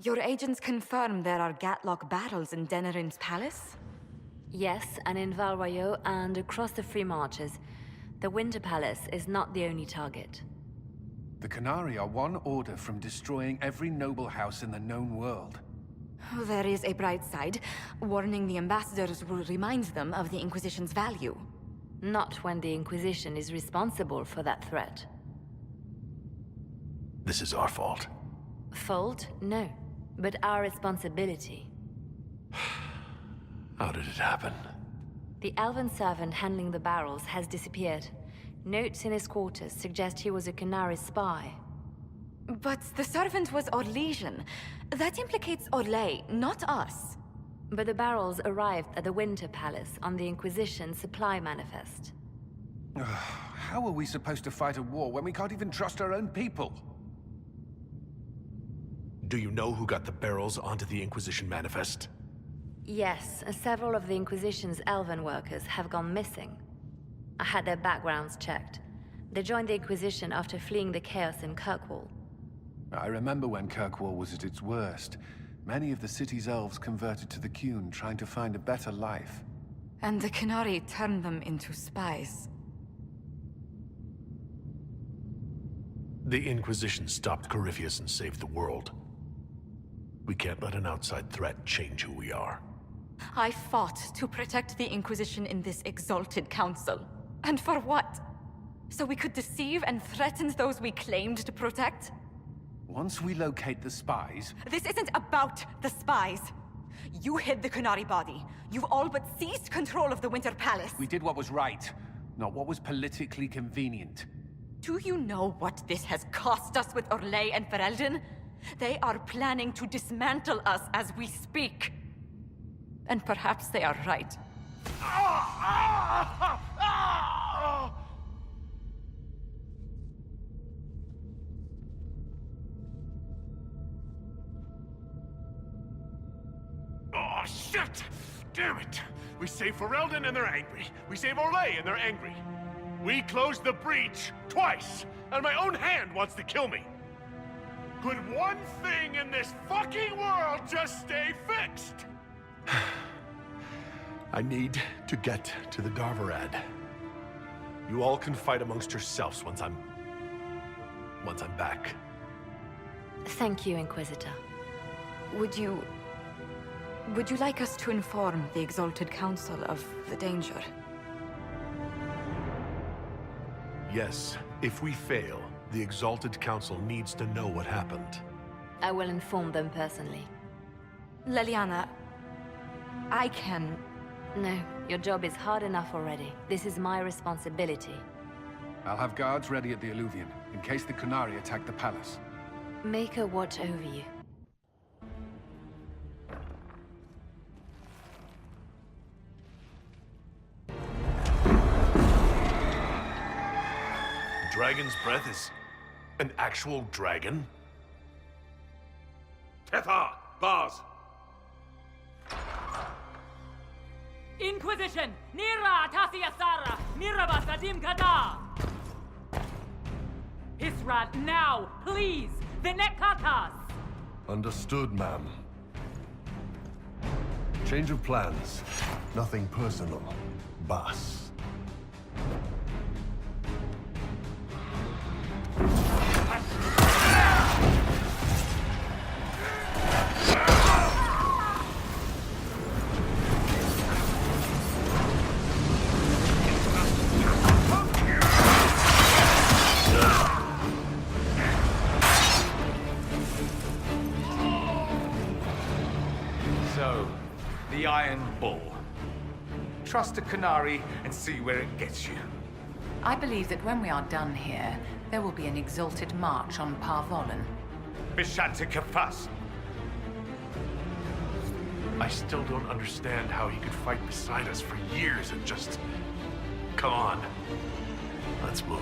Your agents confirm there are Gatlock barrels in Denerim's palace? Yes, and in Val Royeaux and across the Free Marches. The Winter Palace is not the only target. The Qunari are one order from destroying every noble house in the known world. There is a bright side. Warning the ambassadors will remind them of the Inquisition's value. Not when the Inquisition is responsible for that threat. This is our fault. Fault? No. But our responsibility. How did it happen? The elven servant handling the barrels has disappeared. Notes in his quarters suggest he was a Qunari spy. But the servant was Orlesian. That implicates Orlais, not us. But the barrels arrived at the Winter Palace on the Inquisition supply manifest. How are we supposed to fight a war when we can't even trust our own people? Do you know who got the barrels onto the Inquisition manifest? Yes, several of the Inquisition's elven workers have gone missing. I had their backgrounds checked. They joined the Inquisition after fleeing the chaos in Kirkwall. I remember when Kirkwall was at its worst. Many of the city's elves converted to the Qun, trying to find a better life. And the Qunari turned them into spies. The Inquisition stopped Corypheus and saved the world. We can't let an outside threat change who we are. I fought to protect the Inquisition in this exalted council. And for what? So we could deceive and threaten those we claimed to protect? Once we locate the spies... This isn't about the spies. You hid the Qunari body. You've all but seized control of the Winter Palace. We did what was right, not what was politically convenient. Do you know what this has cost us with Orlais and Ferelden? They are planning to dismantle us as we speak. And perhaps they are right. Oh, shit! Damn it! We save Ferelden and they're angry. We save Orlais and they're angry. We closed the breach twice, and my own hand wants to kill me. Could one thing in this fucking world just stay fixed? I need to get to the Darvarad. You all can fight amongst yourselves once I'm back. Thank you, Inquisitor. Would you like us to inform the Exalted Council of the danger? Yes, if we fail, the Exalted Council needs to know what happened. I will inform them personally. Leliana, I can... No, your job is hard enough already. This is my responsibility. I'll have guards ready at the Alluvion, in case the Qunari attack the palace. Make a watch over you. Dragon's breath is an actual dragon? Tethar! Bars! Inquisition! Nira Tasiasara! Miraba Sadim Kada! Hisrat, now! Please! Vinekatas! Understood, ma'am. Change of plans. Nothing personal. Boss. So, the Iron Bull. Trust a Qunari and see where it gets you. I believe that when we are done here, there will be an exalted march on Parvolan. Bishanta Kafas! I still don't understand how he could fight beside us for years and just... Come on. Let's move.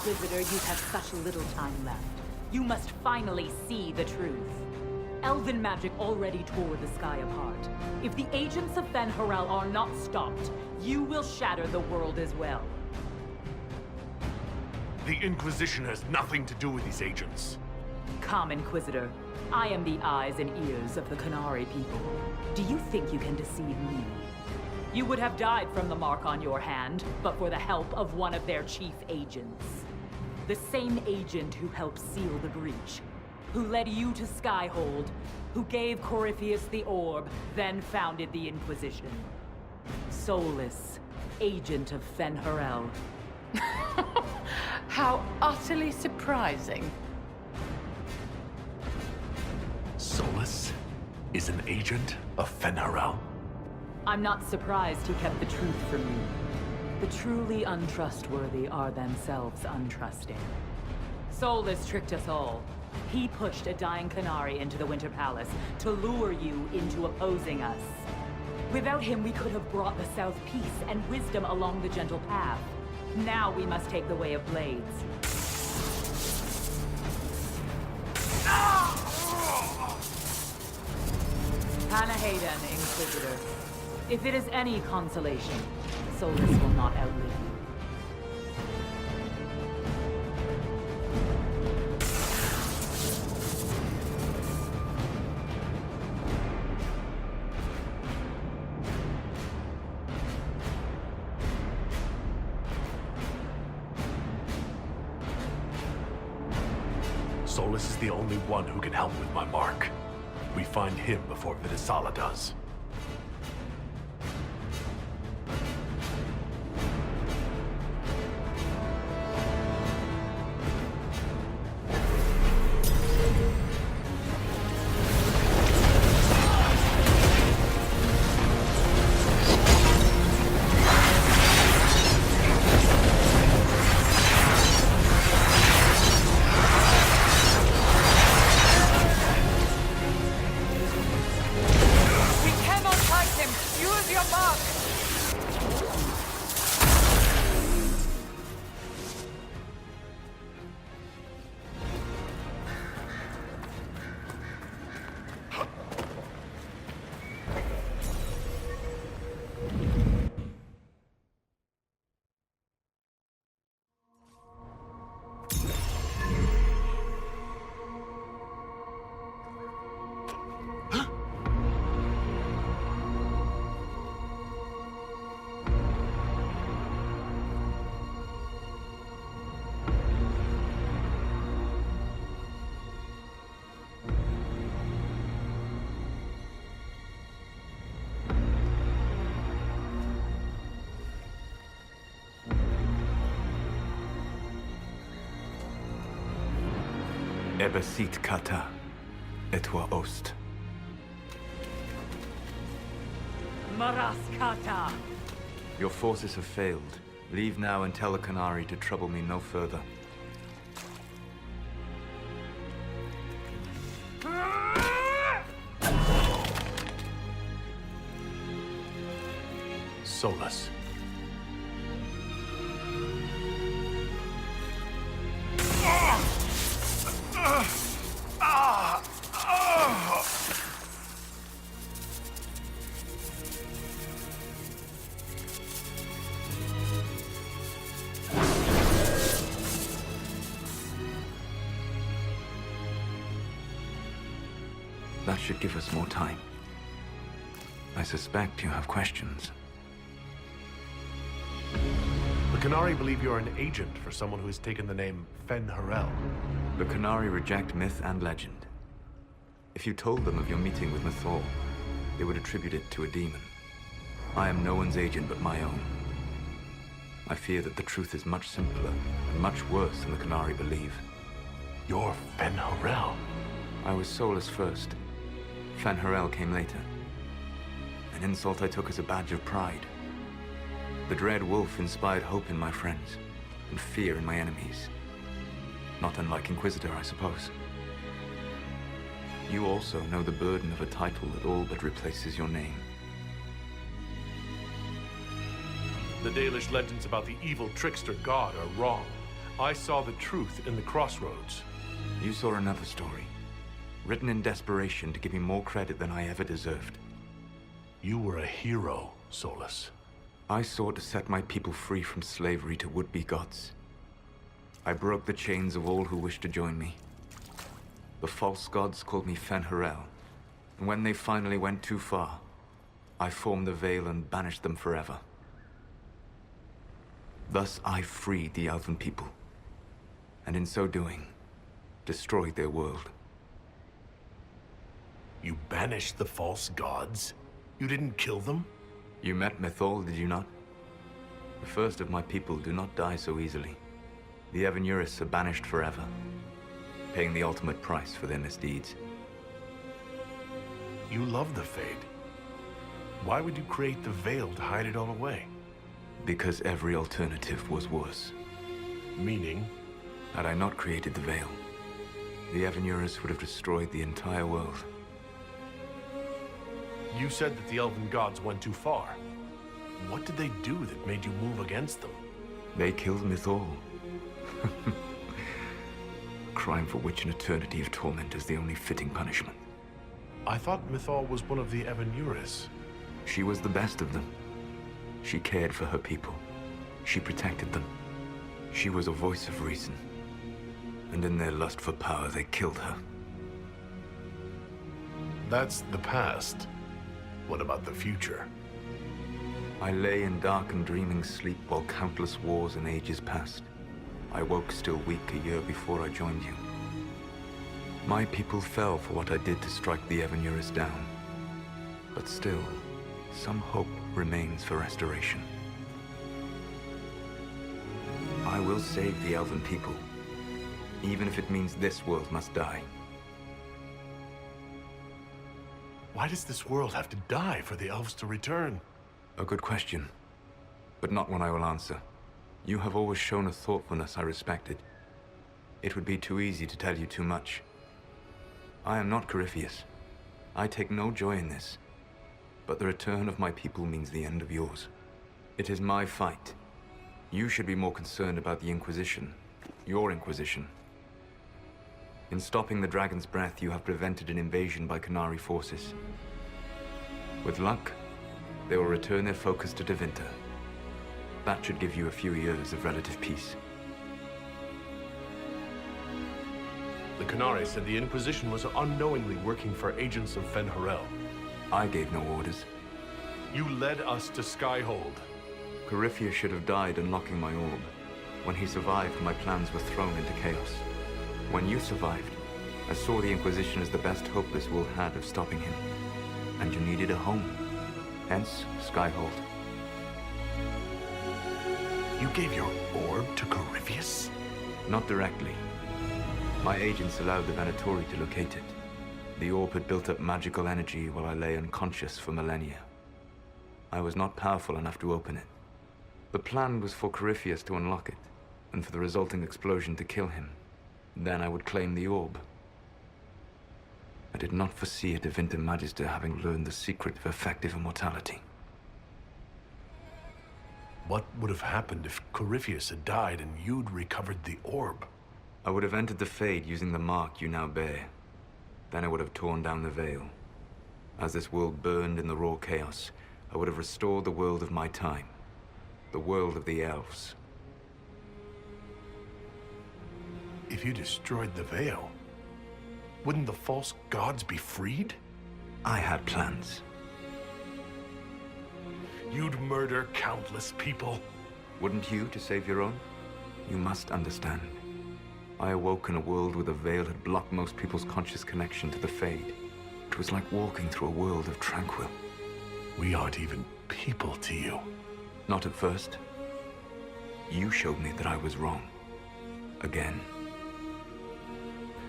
Inquisitor, you have such little time left. You must finally see the truth. Elven magic already tore the sky apart. If the agents of Fen Harel are not stopped, you will shatter the world as well. The Inquisition has nothing to do with these agents. Come, Inquisitor. I am the eyes and ears of the Qunari people. Do you think you can deceive me? You would have died from the mark on your hand, but for the help of one of their chief agents. The same agent who helped seal the breach, who led you to Skyhold, who gave Corypheus the orb, then founded the Inquisition. Solus, agent of Fen Harel. How utterly surprising. Solus is an agent of Fen Harel? I'm not surprised he kept the truth from you. The truly untrustworthy are themselves untrusting. Solus tricked us all. He pushed a dying Qunari into the Winter Palace to lure you into opposing us. Without him, we could have brought the South peace and wisdom along the gentle path. Now we must take the way of blades. Panahayden, Inquisitor. If it is any consolation, Solus will not outlive you. Solus is the only one who can help with my mark. We find him before Vidisala does. Ebesit kata, etwa ost. Maraskata! Your forces have failed. Leave now and tell the Qunari to trouble me no further. Solus. That should give us more time. I suspect you have questions. The Qunari believe you're an agent for someone who has taken the name Fen Harel. The Qunari reject myth and legend. If you told them of your meeting with Mythor, they would attribute it to a demon. I am no one's agent but my own. I fear that the truth is much simpler and much worse than the Qunari believe. You're Fen Harel. I was Solus first. Fen Harel came later. An insult I took as a badge of pride. The Dread Wolf inspired hope in my friends, and fear in my enemies. Not unlike Inquisitor, I suppose. You also know the burden of a title that all but replaces your name. The Dalish legends about the evil trickster god are wrong. I saw the truth in the crossroads. You saw another story, written in desperation to give me more credit than I ever deserved. You were a hero, Solus. I sought to set my people free from slavery to would-be gods. I broke the chains of all who wished to join me. The false gods called me Fen'Harel, and when they finally went too far, I formed the Veil and banished them forever. Thus I freed the Elven people, and in so doing, destroyed their world. You banished the false gods? You didn't kill them? You met Mythal, did you not? The first of my people do not die so easily. The Evanurus are banished forever, paying the ultimate price for their misdeeds. You love the Fade. Why would you create the Veil to hide it all away? Because every alternative was worse. Meaning? Had I not created the Veil, the Evanurus would have destroyed the entire world. You said that the Elven gods went too far. What did they do that made you move against them? They killed Mythal. Crime for which an eternity of torment is the only fitting punishment. I thought Mythal was one of the Evanurus. She was the best of them. She cared for her people. She protected them. She was a voice of reason. And in their lust for power, they killed her. That's the past. What about the future? I lay in dark and dreaming sleep while countless wars and ages passed. I woke still weak a year before I joined you. My people fell for what I did to strike the Evanurus down. But still, some hope remains for restoration. I will save the Elven people, even if it means this world must die. Why does this world have to die for the elves to return? A good question, but not one I will answer. You have always shown a thoughtfulness I respected. It would be too easy to tell you too much. I am not Corypheus. I take no joy in this. But the return of my people means the end of yours. It is my fight. You should be more concerned about the Inquisition. Your Inquisition. In stopping the Dragon's Breath, you have prevented an invasion by Qunari forces. With luck, they will return their focus to Tevinter. That should give you a few years of relative peace. The Qunari said the Inquisition was unknowingly working for agents of Fen'Harel. I gave no orders. You led us to Skyhold. Corypheus should have died unlocking my orb. When he survived, my plans were thrown into chaos. When you survived, I saw the Inquisition as the best hope this world had of stopping him. And you needed a home. Hence, Skyhold. You gave your orb to Corypheus? Not directly. My agents allowed the Venatori to locate it. The orb had built up magical energy while I lay unconscious for millennia. I was not powerful enough to open it. The plan was for Corypheus to unlock it, and for the resulting explosion to kill him. Then I would claim the orb. I did not foresee a Tevinter Magister having learned the secret of effective immortality. What would have happened if Corypheus had died and you'd recovered the orb? I would have entered the Fade using the mark you now bear. Then I would have torn down the Veil. As this world burned in the raw chaos, I would have restored the world of my time. The world of the elves. If you destroyed the Veil, wouldn't the false gods be freed? I had plans. You'd murder countless people. Wouldn't you, to save your own? You must understand. I awoke in a world where the Veil had blocked most people's conscious connection to the Fade. It was like walking through a world of tranquil. We aren't even people to you. Not at first. You showed me that I was wrong. Again.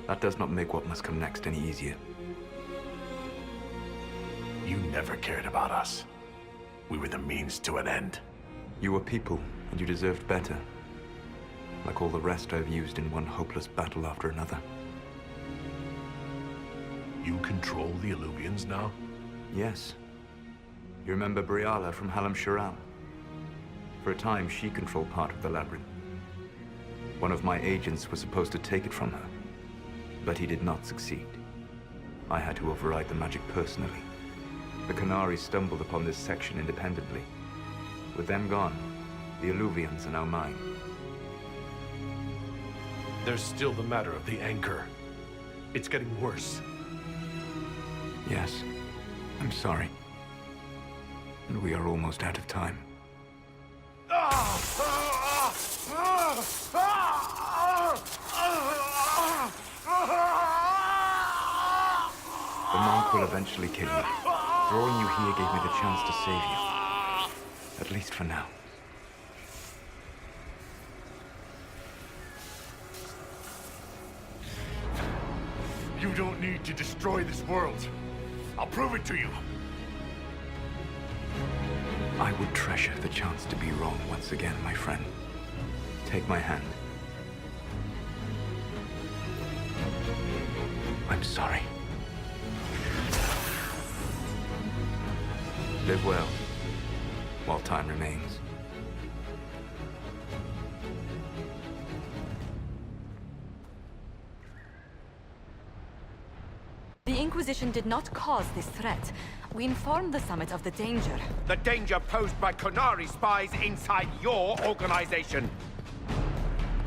That does not make what must come next any easier. You never cared about us. We were the means to an end. You were people, and you deserved better. Like all the rest I've used in one hopeless battle after another. You control the Illuvians now? Yes. You remember Briala from Halam Sharal? For a time, she controlled part of the labyrinth. One of my agents was supposed to take it from her, but he did not succeed. I had to override the magic personally. The Qunari stumbled upon this section independently. With them gone, the Illuvians are now mine. There's still the matter of the anchor. It's getting worse. Yes, I'm sorry. And we are almost out of time. The monk will eventually kill you. Drawing you here gave me the chance to save you. At least for now. You don't need to destroy this world. I'll prove it to you. I would treasure the chance to be wrong once again, my friend. Take my hand. I'm sorry. Live well, while time remains. The Inquisition did not cause this threat. We informed the Summit of the danger. The danger posed by Qunari spies inside your organization.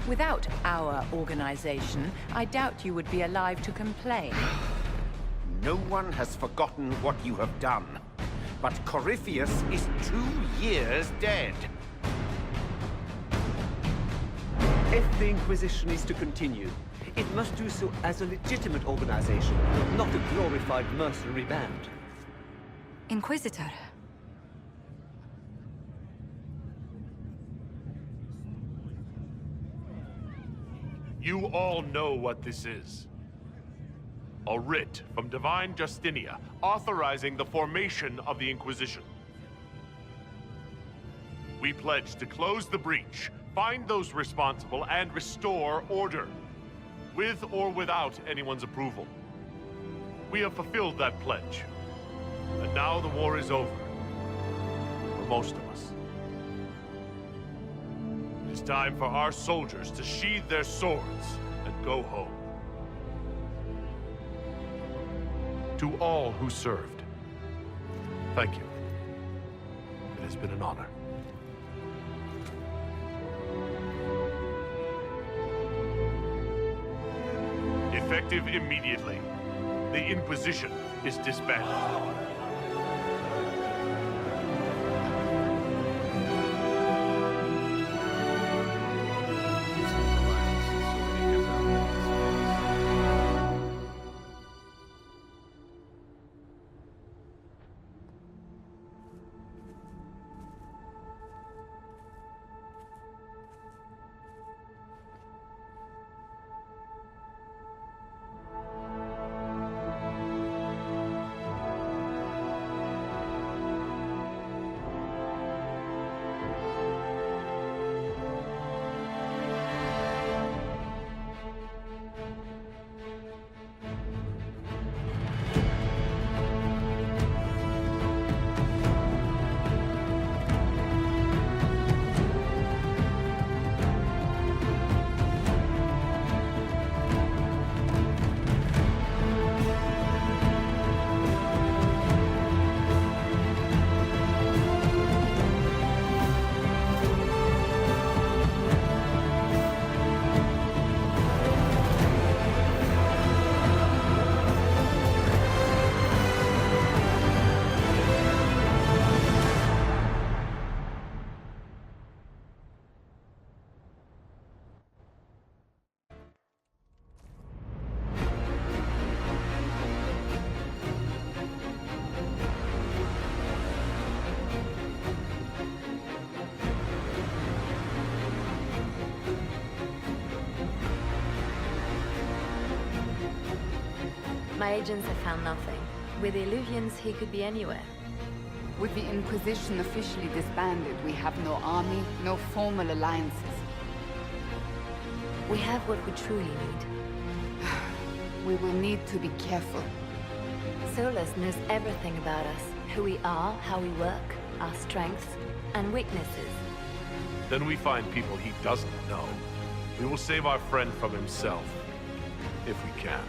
Without our organization, I doubt you would be alive to complain. No one has forgotten what you have done. But Corypheus is 2 years dead. If the Inquisition is to continue, it must do so as a legitimate organization, not a glorified mercenary band. Inquisitor. You all know what this is. A writ from Divine Justinia authorizing the formation of the Inquisition. We pledge to close the breach, find those responsible, and restore order, with or without anyone's approval. We have fulfilled that pledge, and now the war is over, for most of us. It is time for our soldiers to sheathe their swords and go home. To all who served, thank you. It has been an honor. Effective immediately, the Inquisition is disbanded. My agents have found nothing. With the Illuvians, he could be anywhere. With the Inquisition officially disbanded, we have no army, no formal alliances. We have what we truly need. We will need to be careful. Solus knows everything about us. Who we are, how we work, our strengths and weaknesses. Then we find people he doesn't know. We will save our friend from himself. If we can.